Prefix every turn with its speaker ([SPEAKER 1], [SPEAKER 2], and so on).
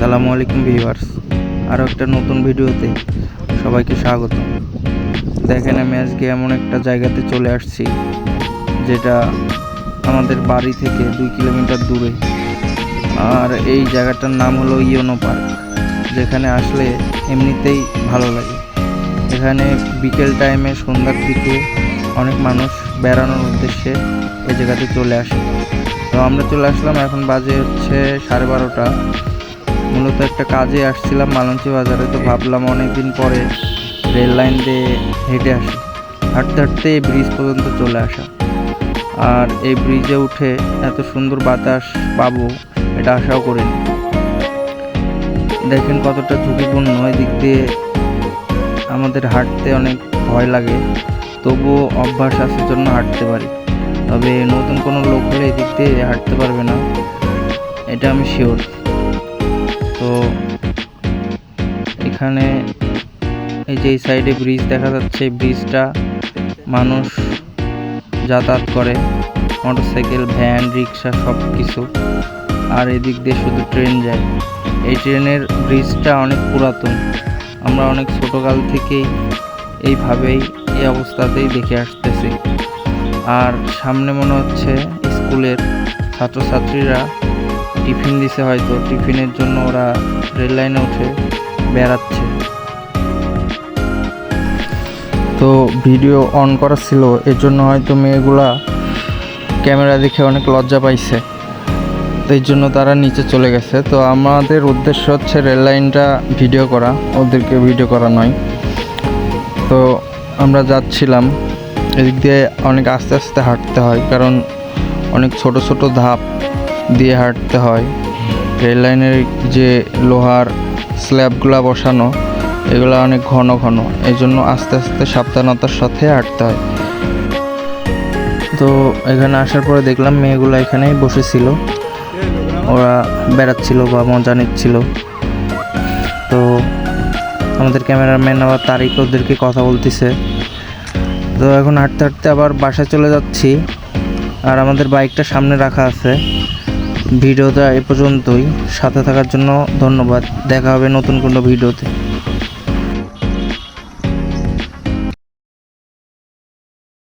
[SPEAKER 1] আসসালামু আলাইকুম ভিউয়ার্স, আরও একটা নতুন ভিডিওতে সবাইকে স্বাগত। দেখেন, আমি আজকে এমন একটা জায়গাতে চলে আসছি যেটা আমাদের বাড়ি থেকে 2 কিলোমিটার দূরে। আর এই জায়গাটার নাম হলো ইয়োনো পার্ক, যেখানে আসলে এমনিতেই ভালো লাগে। এখানে বিকেল টাইমে, সন্ধ্যার দিকে অনেক মানুষ বেড়ানোর উদ্দেশ্যে এই জায়গাতে চলে আসে। তো আমরা চলে আসলাম, এখন বাজে হচ্ছে 12:30। মূলত একটা কাজে আসছিলাম মালঞ্চি বাজারে। তো ভাবলাম অনেকদিন পরে রেল লাইন দিয়ে হেঁটে আসি। হাঁটতে হাঁটতে এই ব্রিজ পর্যন্ত চলে আসা, আর এই ব্রিজে উঠে এত সুন্দর বাতাস পাবো এটা আশাও করিনি। দেখেন কতটা ঝুঁকিপূর্ণ। এদিক দিয়ে আমাদের হাঁটতে অনেক ভয় লাগে, তবুও অভ্যাস আছে জন্য হাঁটতে পারি। তবে নতুন কোনো লোক হলে এদিক দিয়ে হাঁটতে পারবে না, এটা আমি শিওর। তো এখানে এই যে এই সাইডে ব্রিজ দেখা যাচ্ছে, ব্রিজটা মানুষ যাতায়াত করে, মোটরসাইকেল, ভ্যান, রিক্সা সব কিছু। আর এদিক দিয়ে শুধু ট্রেন যায়। এই ট্রেনের ব্রিজটা অনেক পুরাতন, আমরা অনেক ছোটোকাল থেকেই এইভাবেই এই অবস্থাতেই দেখে আসতেছি। আর সামনে মনে হচ্ছে স্কুলের ছাত্রছাত্রীরা টিফিন দিছে, হয়তো টিফিনের জন্য ওরা রেল লাইনে উঠে বেড়াচ্ছে। তো ভিডিও অন করা ছিল, এর জন্য হয়তো মেয়েগুলা ক্যামেরা দেখে অনেক লজ্জা পাইছে, তো এই জন্য তারা নিচে চলে গেছে। তো আমাদের উদ্দেশ্য হচ্ছে রেল লাইনটা ভিডিও করা, ওদেরকে ভিডিও করা নয়। তো আমরা যাচ্ছিলাম, এদিক দিয়ে অনেক আস্তে আস্তে হাঁটতে হয়, কারণ অনেক ছোট ছোট ধাপ দিয়ে হাঁটতে হয়। রেল লাইনের যে লোহার স্ল্যাবগুলা বসানো, এগুলো অনেক ঘন ঘন, এই জন্য আস্তে আস্তে সাবধানতার সাথে হাঁটতে হয়। তো এখানে আসার পরে দেখলাম মেয়েগুলো এখানেই বসেছিল, ওরা বেড়াচ্ছিল বা মজা নিচ্ছিল। তো আমাদের ক্যামেরাম্যান আবার তারিক ওদেরকে কথা বলতেছে। তো এখন হাঁটতে হাঁটতে আবার বাসায় চলে যাচ্ছি, আর আমাদের বাইকটা সামনে রাখা আছে। ভিডিওটা এ পর্যন্তই, সাথে থাকার জন্য ধন্যবাদ। দেখা হবে নতুন কোনো ভিডিওতে।